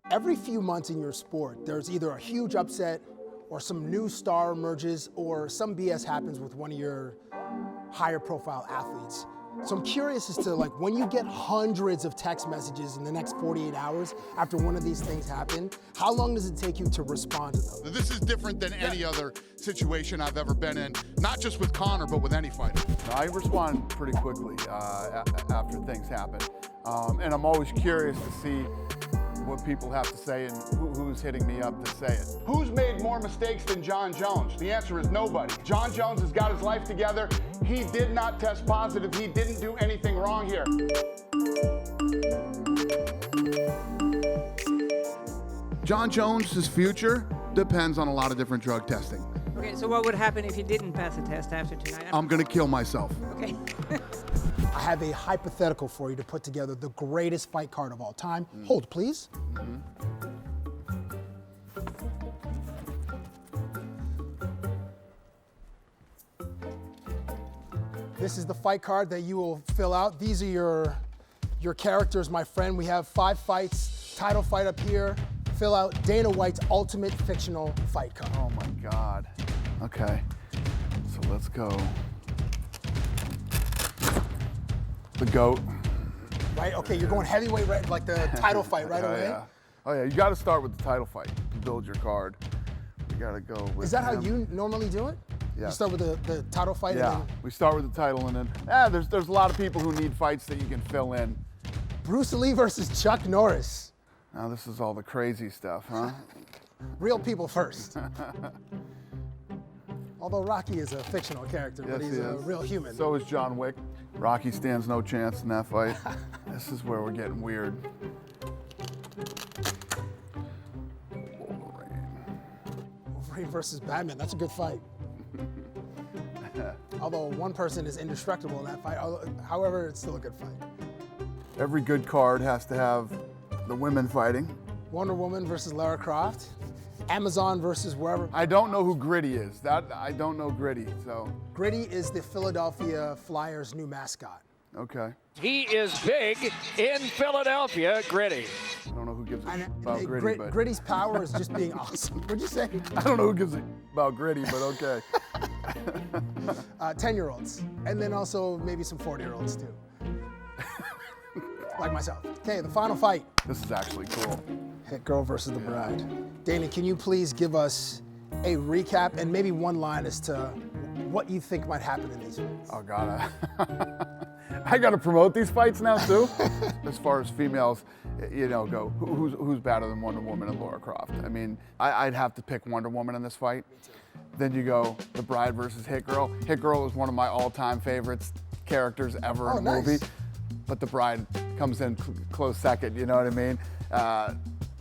Every few months in your sport, there's either a huge upset or some new star emerges or some BS happens with one of your higher profile athletes. So I'm curious as to, like, when you get hundreds of text messages in the next 48 hours after one of these things happen, how long does it take you to respond to them? This is different than any other situation I've ever been in, not just with Conor, but with any fighter. I respond pretty quickly after things happen. And I'm always curious to see what people have to say and who's hitting me up to say it. Who's made more mistakes than Jon Jones? The answer is nobody. Jon Jones has got his life together. He did not test positive. He didn't do anything wrong here. Jon Jones' future depends on a lot of different drug testing. Okay, so what would happen if you didn't pass a test after tonight? I'm gonna kill myself. Okay. I have a hypothetical for you to put together the greatest fight card of all time. Hold, please. This is the fight card that you will fill out. These are your characters, my friend. We have 5 fights, title fight up here. Fill out Dana White's ultimate fictional fight card. Oh my God. Okay, so let's go. The GOAT. Right, okay, you're going heavyweight, right, like the title fight right away? Yeah. Oh yeah, you gotta start with the title fight to build your card. You gotta go with Is that how him. you normally do it? Yeah. You start with the title fight Yeah, and then we start with the title and then, there's a lot of people who need fights that you can fill in. Bruce Lee versus Chuck Norris. Now this is all the crazy stuff, huh? Real people first. Although Rocky is a fictional character, but Yes, he's he a is. real human. So is John Wick. Rocky stands no chance in that fight. This is where we're getting weird. Wolverine versus Batman, that's a good fight. Although one person is indestructible in that fight, however, it's still a good fight. Every good card has to have the women fighting. Wonder Woman versus Lara Croft. Amazon versus wherever. I don't know who Gritty is. I don't know Gritty, so. Gritty is the Philadelphia Flyers' new mascot. Okay. He is big in Philadelphia, Gritty. I don't know who gives a And shit about Gritty, but. Gritty's power is just being awesome. What'd you say? I don't know who gives a about Gritty, but okay. 10-year-olds. And then also maybe some 40-year-olds too. Like myself. Okay, the final fight. This is actually cool. Hit Girl versus the Bride. Dana, can you please give us a recap and maybe one line as to what you think might happen in these fights? Oh God, I gotta promote these fights now too. As far as females, you know, go who's better than Wonder Woman and Lara Croft? I mean, I'd have to pick Wonder Woman in this fight. Then you go The Bride versus Hit Girl. Hit Girl is one of my all-time favorites characters ever in a movie, but The Bride comes in close second. You know what I mean?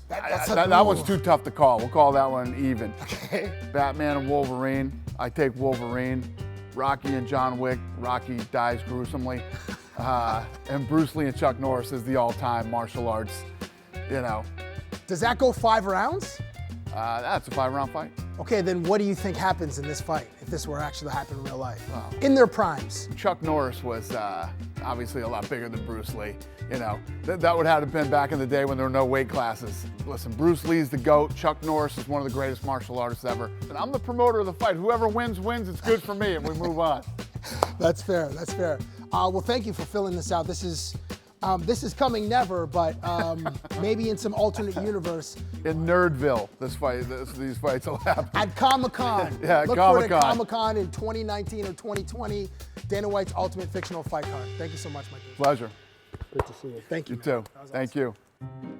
That one's too tough to call. We'll call that one even. Okay. Batman and Wolverine. I take Wolverine. Rocky and John Wick. Rocky dies gruesomely. And Bruce Lee and Chuck Norris is the all-time martial arts, you know. Does that go 5 rounds? That's a 5-round fight. Okay, then what do you think happens in this fight if this were actually to happen in real life? In their primes. Chuck Norris was obviously a lot bigger than Bruce Lee. You know, that would have been back in the day when there were no weight classes. Listen, Bruce Lee's the GOAT. Chuck Norris is one of the greatest martial artists ever. And I'm the promoter of the fight. Whoever wins, wins. It's good for me, and we move on. That's fair, that's fair. Well, thank you for filling this out. This is coming never, but maybe in some alternate universe. In Nerdville, these fights will happen. At Comic-Con. Yeah, Look Comic-Con. for it at Comic-Con in 2019 or 2020. Dana White's ultimate fictional fight card. Thank you so much, my dude. Pleasure. Great to see you. Thank you. You too. That was Thank awesome. you.